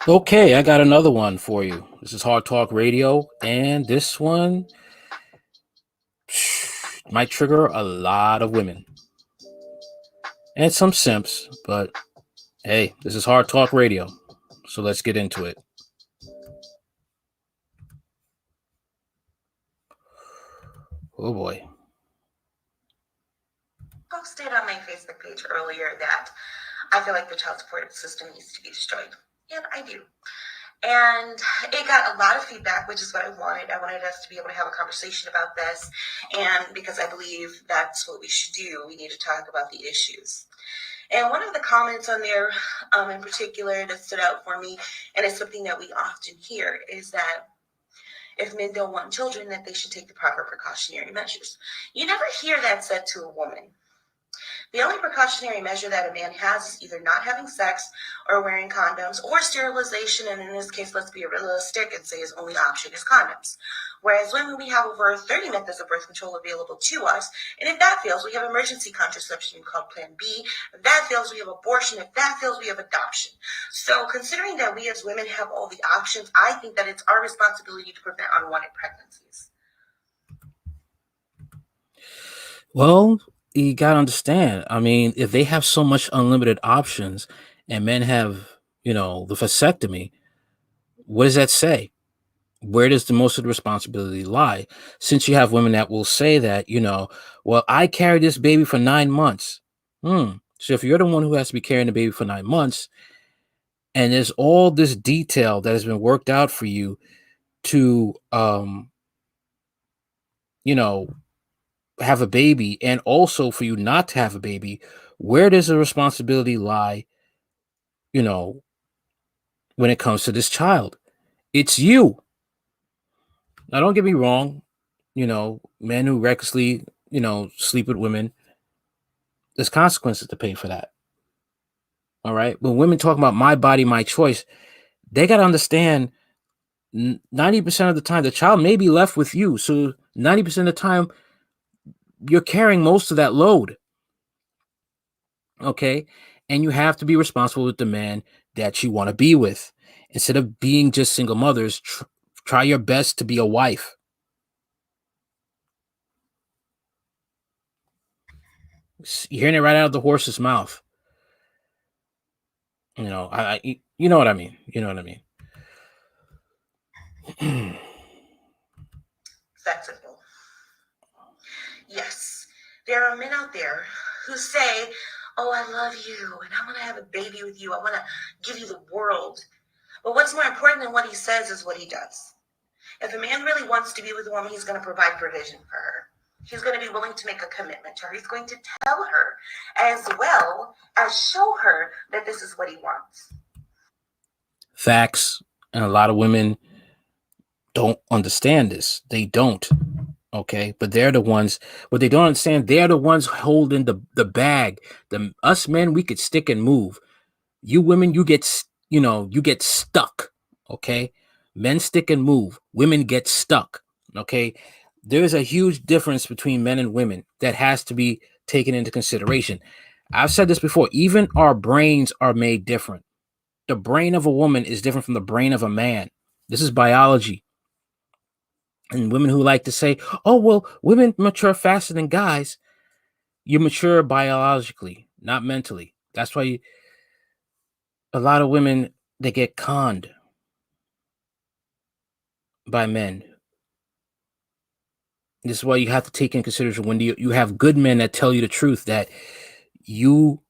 Okay, I got another one for you. This is Hard Talk Radio, and this one might trigger a lot of women and some simps, but hey, this is Hard Talk Radio, so let's get into it. Oh boy. Posted on my Facebook page earlier that I feel like the child support system needs to be destroyed. And I do. And it got a lot of feedback, which is what I wanted. I wanted us to be able to have a conversation about this. And because I believe that's what we should do, we need to talk about the issues. And one of the comments on there in particular that stood out for me, and it's something that we often hear, is that if men don't want children, that they should take the proper precautionary measures. You never hear that said to a woman. The only precautionary measure that a man has is either not having sex or wearing condoms or sterilization. And in this case, let's be realistic and say his only option is condoms. Whereas women, we have over 30 methods of birth control available to us. And if that fails, we have emergency contraception called Plan B. If that fails, we have abortion. If that fails, we have adoption. So considering that we as women have all the options, I think that it's our responsibility to prevent unwanted pregnancies. Well, you gotta understand. I mean, if they have so much unlimited options and men have, the vasectomy, what does that say? Where does the most of the responsibility lie? Since you have women that will say that, well, I carried this baby for 9 months. So if you're the one who has to be carrying the baby for 9 months, and there's all this detail that has been worked out for you to, have a baby, and also for you not to have a baby, where does the responsibility lie, when it comes to this child? It's you. Now, don't get me wrong, men who recklessly, sleep with women, there's consequences to pay for that. All right. When women talk about my body, my choice, they got to understand 90% of the time, the child may be left with you. So 90% of the time, you're carrying most of that load. Okay. And you have to be responsible with the man that you want to be with. Instead of being just single mothers, try your best to be a wife. You're hearing it right out of the horse's mouth. You know what I mean. You know what I mean. That's simple. Yes, there are men out there who say, oh, I love you, and I want to have a baby with you. I want to give you the world. But what's more important than what he says is what he does. If a man really wants to be with a woman, he's going to provide provision for her. He's going to be willing to make a commitment to her. He's going to tell her as well as show her that this is what he wants. Facts. And a lot of women don't understand this. They don't. Okay. But they're the ones, what they don't understand, they're the ones holding the bag. Us men, we could stick and move. You women, you get stuck. Okay. Men stick and move. Women get stuck. Okay. There's a huge difference between men and women that has to be taken into consideration. I've said this before. Even our brains are made different. The brain of a woman is different from the brain of a man. This is biology. And women who like to say, oh, well, women mature faster than guys. You mature biologically, not mentally. That's why a lot of women, they get conned by men. This is why you have to take in consideration when you have good men that tell you the truth, that you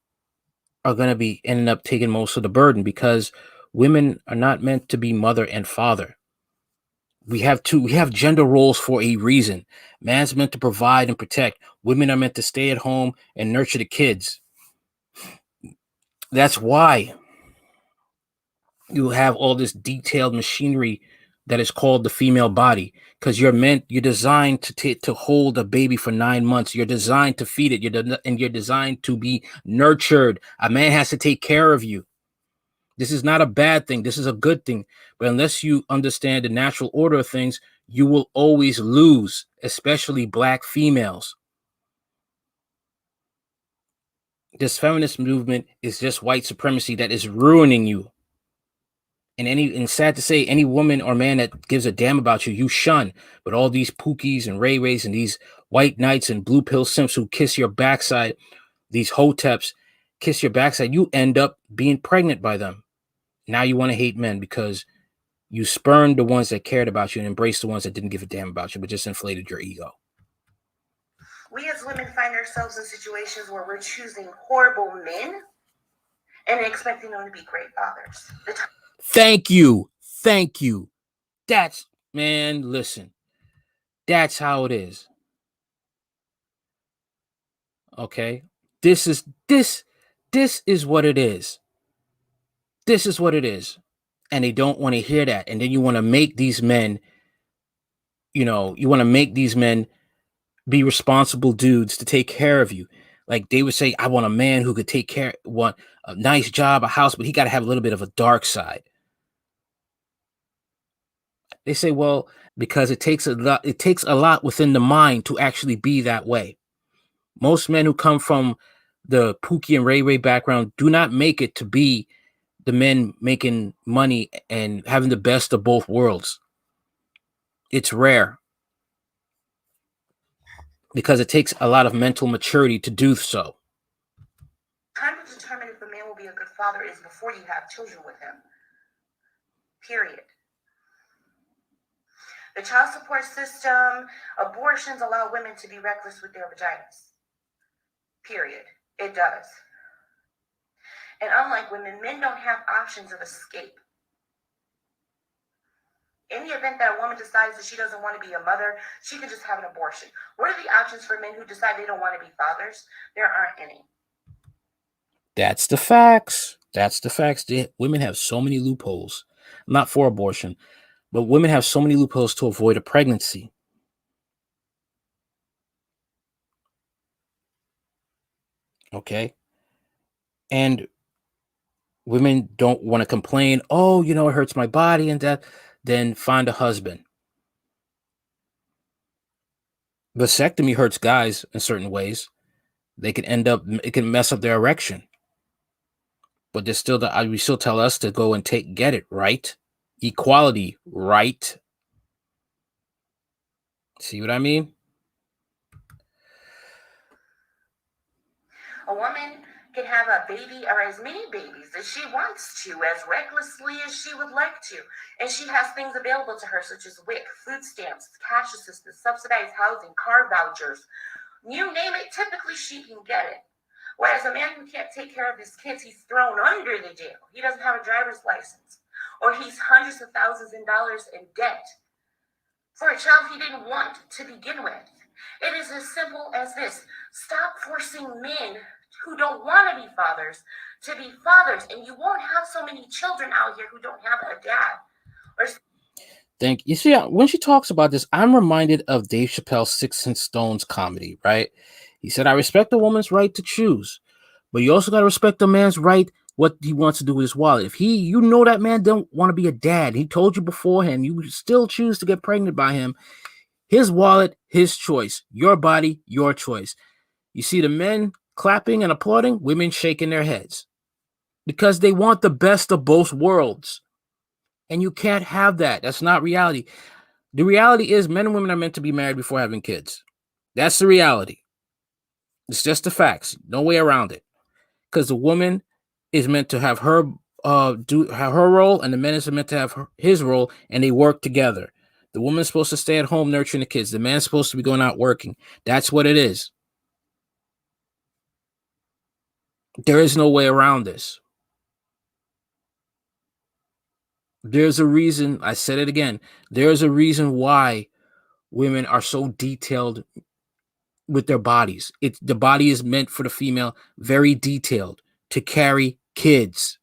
are going to be ending up taking most of the burden, because women are not meant to be mother and father. We have gender roles for a reason. Man's meant to provide and protect. Women are meant to stay at home and nurture the kids. That's why you have all this detailed machinery that is called the female body, because you're designed to hold a baby for 9 months. You're designed to feed it. You're designed to be nurtured. A man has to take care of you. This is not a bad thing. This is a good thing. But unless you understand the natural order of things, you will always lose, especially black females. This feminist movement is just white supremacy that is ruining you. And sad to say, any woman or man that gives a damn about you, you shun. But all these Pookies and Ray Rays and these white knights and blue pill simps who kiss your backside, these hoteps kiss your backside, you end up being pregnant by them. Now you want to hate men because you spurned the ones that cared about you and embraced the ones that didn't give a damn about you, but just inflated your ego. We as women find ourselves in situations where we're choosing horrible men and expecting them to be great fathers. Thank you. Thank you. That's, man, listen. That's how it is. Okay? This is what it is. This is what it is. And they don't want to hear that. And then you want to make these men, you want to make these men be responsible dudes to take care of you. Like they would say, I want a man who could take care, want a nice job, a house, but he got to have a little bit of a dark side. They say, well, because it takes a lot within the mind to actually be that way. Most men who come from the Pookie and Ray Ray background do not make it to be the men making money and having the best of both worlds. It's rare because it takes a lot of mental maturity to do so. Time to determine if a man will be a good father is before you have children with him. Period. The child support system, abortions allow women to be reckless with their vaginas. Period. It does. And unlike women, men don't have options of escape. In the event that a woman decides that she doesn't want to be a mother, she can just have an abortion. What are the options for men who decide they don't want to be fathers? There aren't any. That's the facts. That's the facts. Women have so many loopholes. I'm not for abortion, but women have so many loopholes to avoid a pregnancy. Okay. And women don't want to complain, oh, it hurts my body and that. Then find a husband. Vasectomy hurts guys in certain ways. It can mess up their erection. But there's still we still tell us to go and get it, right? Equality, right? See what I mean? A woman can have a baby or as many babies as she wants to, as recklessly as she would like to. And she has things available to her, such as WIC, food stamps, cash assistance, subsidized housing, car vouchers. You name it, typically she can get it. Whereas a man who can't take care of his kids, he's thrown under the jail. He doesn't have a driver's license. Or he's hundreds of thousands of dollars in debt for a child he didn't want to begin with. It is as simple as this. Stop forcing men who don't want to be fathers to be fathers, and you won't have so many children out here who don't have a dad. You see, when she talks about this, I'm reminded of Dave Chappelle's Sticks and Stones comedy, right? He said, I respect a woman's right to choose, but you also got to respect a man's right what he wants to do with his wallet. If that man don't want to be a dad, he told you beforehand, you still choose to get pregnant by him, his wallet, his choice, your body, your choice. You see the men clapping and applauding, women shaking their heads because they want the best of both worlds. And you can't have that. That's not reality. The reality is men and women are meant to be married before having kids. That's the reality. It's just the facts. No way around it. Because the woman is meant to have her have her role, and the man is meant to have his role, and they work together. The woman's supposed to stay at home nurturing the kids. The man's supposed to be going out working. That's what it is. There is no way around this. There's a reason, I said it again, there's a reason why women are so detailed with their bodies. The body is meant for the female, very detailed, to carry kids.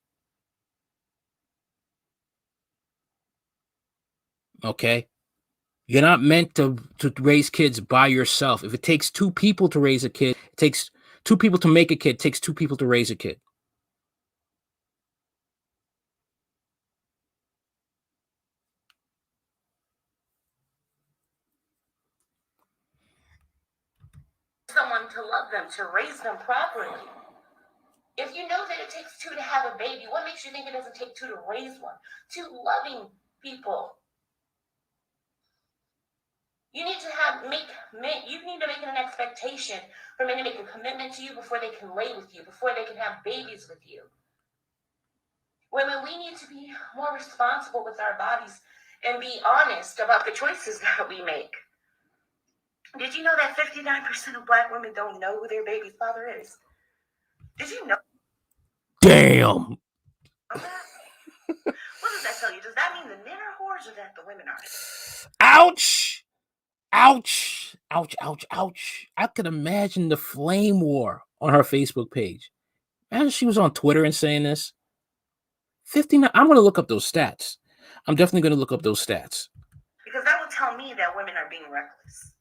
Okay? You're not meant to raise kids by yourself. If it takes two people to raise a kid, it takes two people to make a kid, it takes two people to raise a kid. Someone to love them, to raise them properly. it takes two to have a baby. What makes you think it doesn't take two to raise one? Two loving people. You need to you need to make it an expectation for men to make a commitment to you before they can lay with you, before they can have babies with you. Women, we need to be more responsible with our bodies and be honest about the choices that we make. Did you know that 59% of Black women don't know who their baby's father is? Did you know? Damn. Okay. What does that tell you? Does that mean the men are whores or that the women are? Ouch. Ouch. Ouch. Ouch. Ouch. I could imagine the flame war on her Facebook page. Imagine she was on Twitter and saying this. 59. I'm going to look up those stats. I'm definitely going to look up those stats. Because that would tell me that women are being reckless.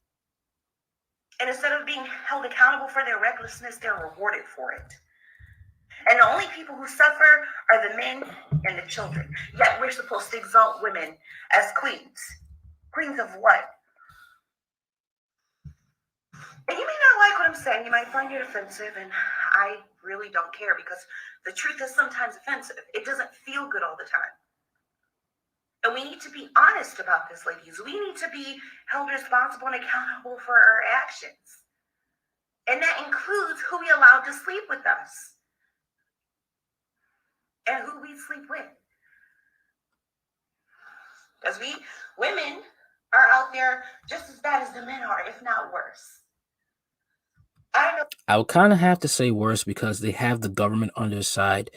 And instead of being held accountable for their recklessness, they're rewarded for it. And the only people who suffer are the men and the children. Yet we're supposed to exalt women as queens. Queens of what? And you may not like what I'm saying. You might find it offensive, and I really don't care because the truth is sometimes offensive. It doesn't feel good all the time. And we need to be honest about this, ladies. We need to be held responsible and accountable for our actions. And that includes who we allow to sleep with us and who we sleep with. Because women are out there just as bad as the men are, if not worse. I would kind of have to say worse because they have the government on their side.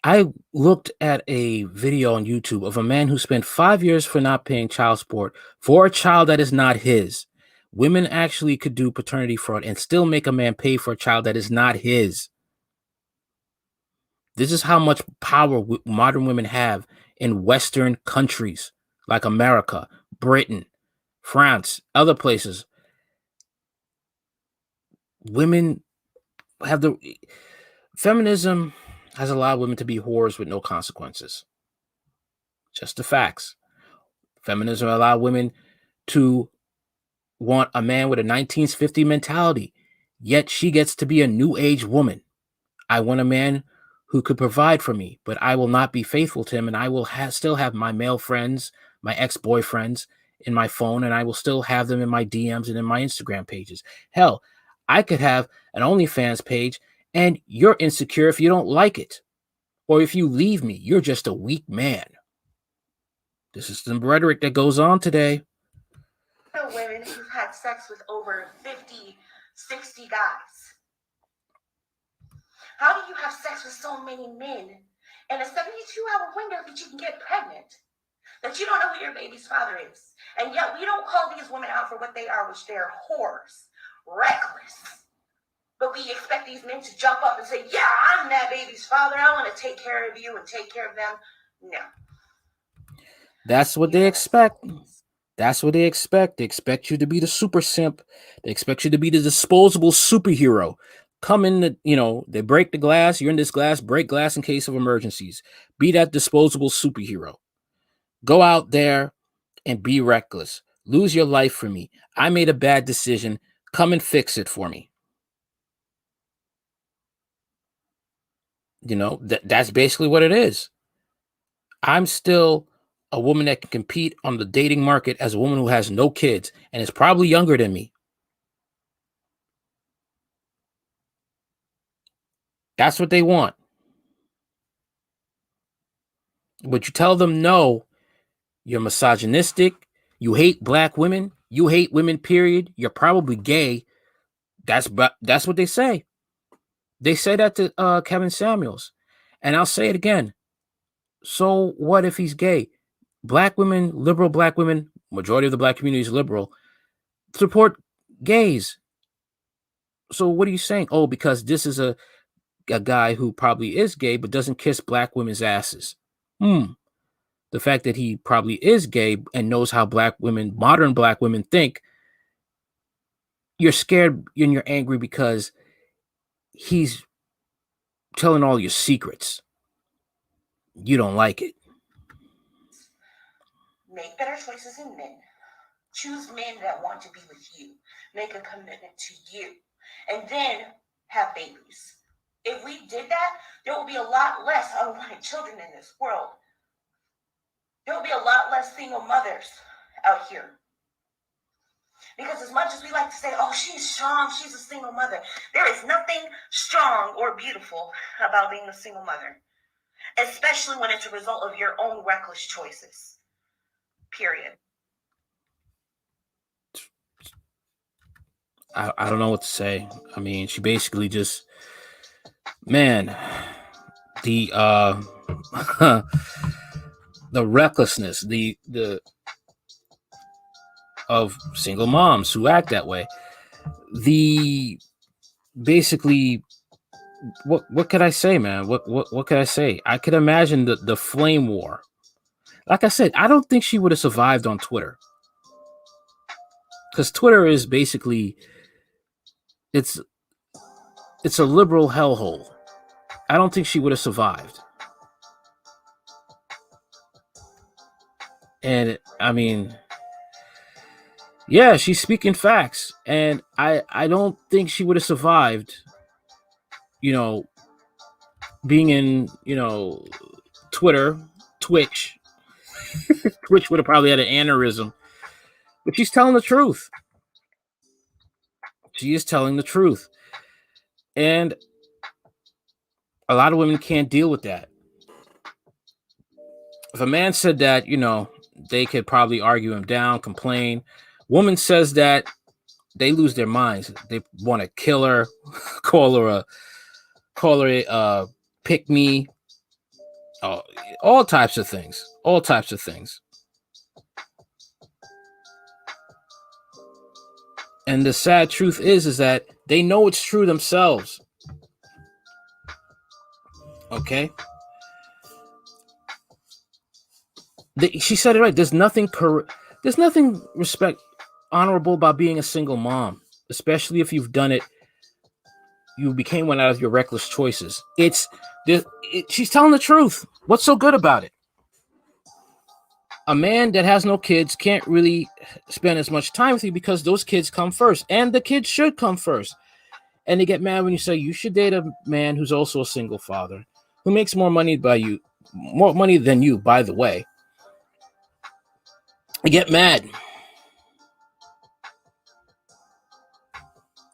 I looked at a video on YouTube of a man who spent 5 years for not paying child support for a child that is not his. Women actually could do paternity fraud and still make a man pay for a child that is not his. This is how much power modern women have in Western countries like America, Britain, France, other places. Women have feminism has allowed women to be whores with no consequences. Just the facts. Feminism allowed women to want a man with a 1950 mentality, yet she gets to be a new age woman. I want a man who could provide for me, but I will not be faithful to him, and I will still have my male friends, my ex-boyfriends in my phone, and I will still have them in my DMs and in my Instagram pages. Hell, I could have an OnlyFans page, and you're insecure if you don't like it. Or if you leave me, you're just a weak man. This is the rhetoric that goes on today. Women who've had sex with over 50, 60 guys. How do you have sex with so many men in a 72-hour window that you can get pregnant? That you don't know who your baby's father is. And yet we don't call these women out for what they are, which they're whores, reckless. But we expect these men to jump up and say, yeah, I'm that baby's father. I want to take care of you and take care of them. No. That's what they expect. That's what they expect. They expect you to be the super simp. They expect you to be the disposable superhero. Come in, they break the glass. You're in this glass, break glass in case of emergencies. Be that disposable superhero. Go out there and be reckless. Lose your life for me. I made a bad decision. Come and fix it for me. That's basically what it is. I'm still a woman that can compete on the dating market as a woman who has no kids and is probably younger than me. That's what they want. But you tell them no, you're misogynistic, you hate black women, you hate women, period. You're probably gay. That's what they say. They say that to Kevin Samuels. And I'll say it again. So what if he's gay? Black women, liberal black women, majority of the black community is liberal, support gays. So what are you saying? Oh, because this is a guy who probably is gay but doesn't kiss black women's asses. The fact that he probably is gay and knows how modern black women think, you're scared and you're angry because he's telling all your secrets. You don't like it. Make better choices in men. Choose men that want to be with you. Make a commitment to you. And then have babies. If we did that, there will be a lot less unwanted children in this world. There will be a lot less single mothers out here. Because as much as we like to say, oh, she's strong, she's a single mother, there is nothing strong or beautiful about being a single mother, especially when it's a result of your own reckless choices. Period. I don't know what to say. I mean, she basically just, man, the the recklessness, the of single moms who act that way. The basically, what could I say, man? What could I say? I could imagine the flame war. Like I said, I don't think she would have survived on Twitter, because Twitter is basically it's a liberal hellhole. I don't think she would have survived. And I mean, yeah, she's speaking facts, and I don't think she would have survived, you know, being in, Twitter, Twitch. Twitch would have probably had an aneurysm. But she's telling the truth. She is telling the truth. And a lot of women can't deal with that. If a man said that, they could probably argue him down, complain. Woman says that, they lose their minds. They want to kill her, call her a pick me, all types of things. All types of things. And the sad truth is that they know it's true themselves. Okay? She said it right. There's nothing honorable about being a single mom, especially if you've done it. You became one out of your reckless choices. She's telling the truth. What's so good about it? A man that has no kids can't really spend as much time with you because those kids come first, and the kids should come first. And they get mad when you say you should date a man who's also a single father, who makes more money than you, by the way. They get mad.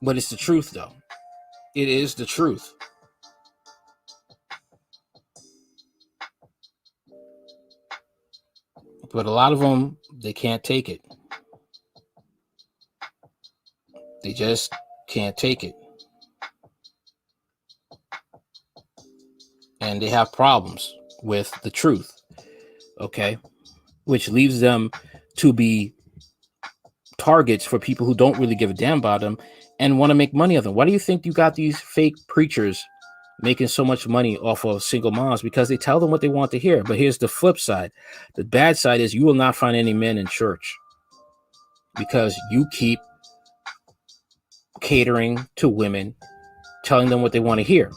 But it's the truth, though. It is the truth. But a lot of them, they can't take it. They just can't take it. And they have problems with the truth. Okay? Which leaves them to be targets for people who don't really give a damn about them and want to make money of them. Why do you think you got these fake preachers making so much money off of single moms? Because they tell them what they want to hear. But here's the flip side. The bad side is you will not find any men in church because you keep catering to women, telling them what they want to hear.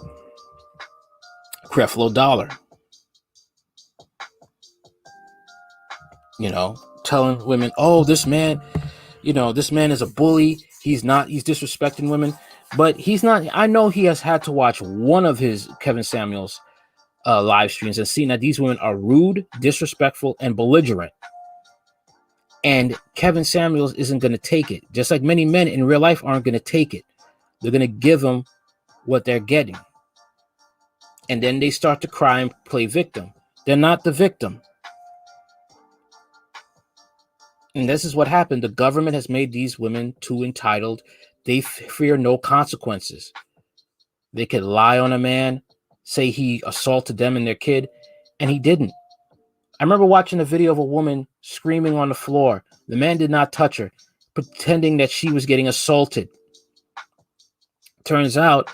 Creflo Dollar. Telling women, oh, this man is a bully. He's disrespecting women. But he's not. I know he has had to watch one of his Kevin Samuels live streams and seen that these women are rude, disrespectful, and belligerent. And Kevin Samuels isn't going to take it. Just like many men in real life aren't going to take it. They're going to give them what they're getting. And then they start to cry and play victim. They're not the victim. And this is what happened. The government has made these women too entitled. They fear no consequences. They could lie on a man, say he assaulted them and their kid, and he didn't. I remember watching a video of a woman screaming on the floor. The man did not touch her, pretending that she was getting assaulted. Turns out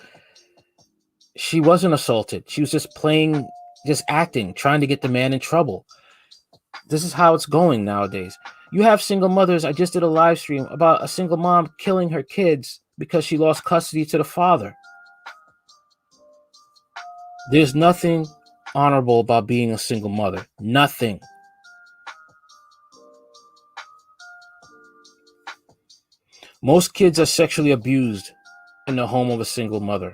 she wasn't assaulted. She was just acting, trying to get the man in trouble. This is how it's going nowadays. You have single mothers. I just did a live stream about a single mom killing her kids because she lost custody to the father. There's nothing honorable about being a single mother. Nothing. Most kids are sexually abused in the home of a single mother.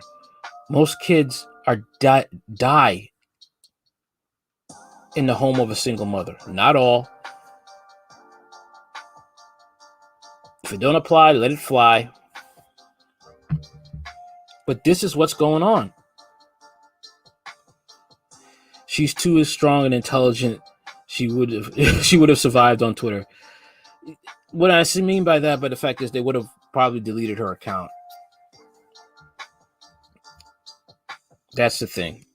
Most kids are die in the home of a single mother. Not all. If it don't apply, let it fly. But this is what's going on. She's too strong and intelligent. She would have survived on Twitter. What I mean by that, but the fact is, they would have probably deleted her account. That's the thing.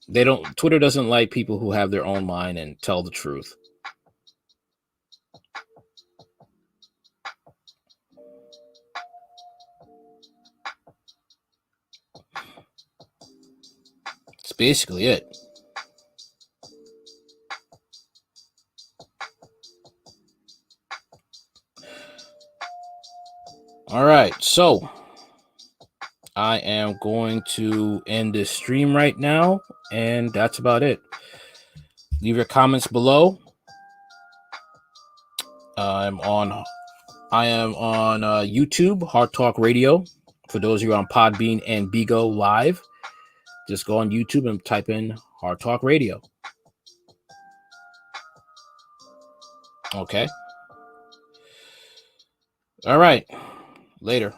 Twitter doesn't like people who have their own mind and tell the truth. That's basically it. All right, so I am going to end this stream right now, and that's about it. Leave your comments below. I am on YouTube, Hard Talk Radio. For those of you on Podbean and Bigo Live, just go on YouTube and type in Hard Talk Radio. Okay. All right. Later.